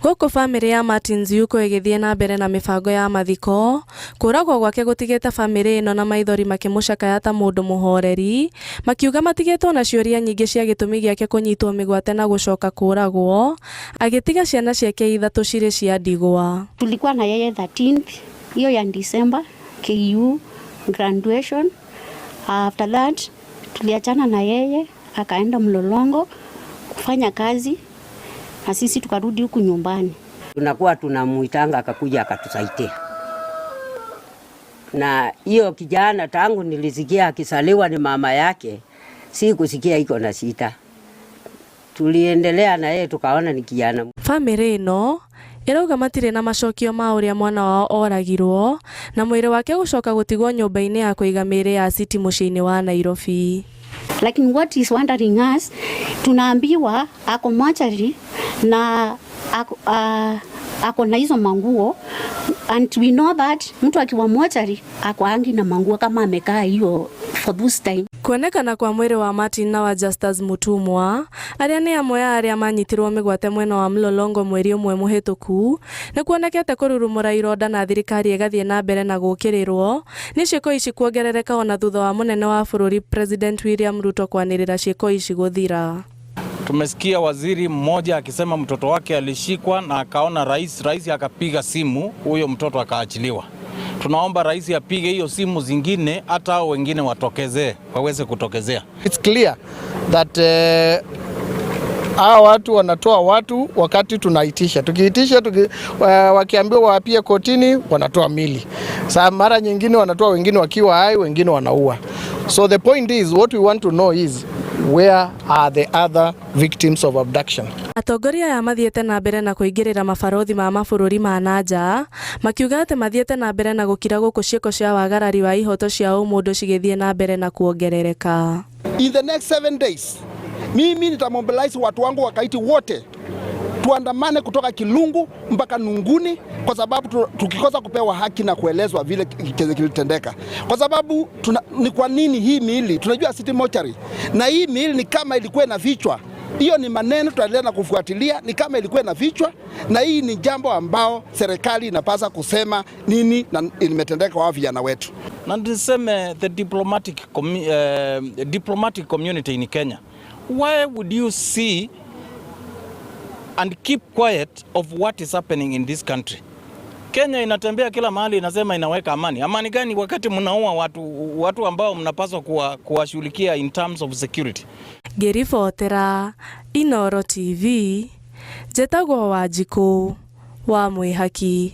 Gũkũ famĩlĩ ya Martin Nziuko ĩgĩthiĩ na mbere na mĩbango ya mathiko, kũragwo gwake gũtigĩte famĩlĩ ĩno na maithori makĩmũcakaya ta mũndũ mũhoreri, makiuga matigĩtwo na ciũria nyingĩ cia gĩtũmi gĩake kũnyitwo mĩgwate na gũcoka kũragwo, agĩtiga ciana ciake ithatũ cirĩ cia ndigwa. Tulikuwa na yeye 13th hiyo ya December KU graduation. After that tuliachana na yeye akaenda Mlolongo kufanya kazi na sisi tukarudi huku nyumbani. Tunakuwa tunamuitanga akakuja akatusaidia. Na hiyo kijana tangu nilisikia akisaliwa ni mama yake, si kusikia iko na shida. Tuliendelea na yeye tukaona ni kijana. Family ĩno ĩrauga matirĩ na macokio ma ũrĩa mwana wao oragirwo na mwĩrĩ wake gũcoka gũtigwo nyũmba-inĩ ya kũiga mĩĩrĩ ya City mũciĩ-inĩ wa Nairobi. Lakini what is wondering us, tunaambiwa ako mortuary na ako na hizo manguo, and we know that mtu akiwa mortuary ako angi na manguo kama amekaa hiyo for this time. Kuonekana kwa mwĩrĩ wa Martin na wa Justus Mutumwa, arĩa nĩ amwe ya arĩa manyitirwo mĩgwate mwena wa Mlolongo mweri ũmwe mũhĩtũku, nĩ kuonekete kũrurumũra ironda na thirikari ĩgathiĩ na mbere na gũkĩrĩrwo nĩ ciĩko ici kuongerereka ona thutha wa mũnene wa bũrũri President William Ruto kwanĩrĩra ciĩko ici gũthira. Tumesikia waziri mmoja akisema mtoto wake alishikwa na akaona rais akapiga simu, huyo mtoto akaachiliwa. Tunaomba rais apige hiyo simu zingine hata hao wengine waweze kutokezea. It's clear that hawa watu wanatoa watu wakati tunaitisha. Tukiitisha wakiambiwa waapie kotini wanatoa mili. Saa mara nyingine wanatoa wengine wakiwa hai, wengine wanaua. So the point is, what we want to know is where are the other victims of abduction? Atongoria ya mathiĩte na mbere na kũingĩrĩra mabarothi ma mabũrũri ma nanja, makiuga atĩ mathiĩte na mbere na gũkira gũkũ ciĩko cia wagarari wa ihoto cia ũmũndũ cigĩthiĩ na mbere na kuongerereka. In the next 7 days, mimi nitamobilize watu wangu wakaiti wote tuandamane kutoka Kilungu mpaka Nunguni, kwa sababu tukikosa kupewa haki na kuelezwa vile kilitendeka. Kwa sababu ni kwa nini hii miili, tunajua City Mortuary, na hii miili ni kama ilikuwa na vichwa. Hiyo ni maneno tutaendelea na kufuatilia, ni kama ilikuwa na vichwa, na hii ni jambo ambao serikali inapaswa kusema nini na imetendeka kwa vijana wetu. Na niseme the diplomatic community in Kenya, why would you see and keep quiet of what is happening in this country? Kenya inatembea kila mahali inasema inaweka amani. Amani gani wakati mnaua watu ambao mnapaswa kuwashughulikia in terms of security? Ngĩribotera Inooro TV, Njĩtagwo Wanjikũ wa Mwĩhaki.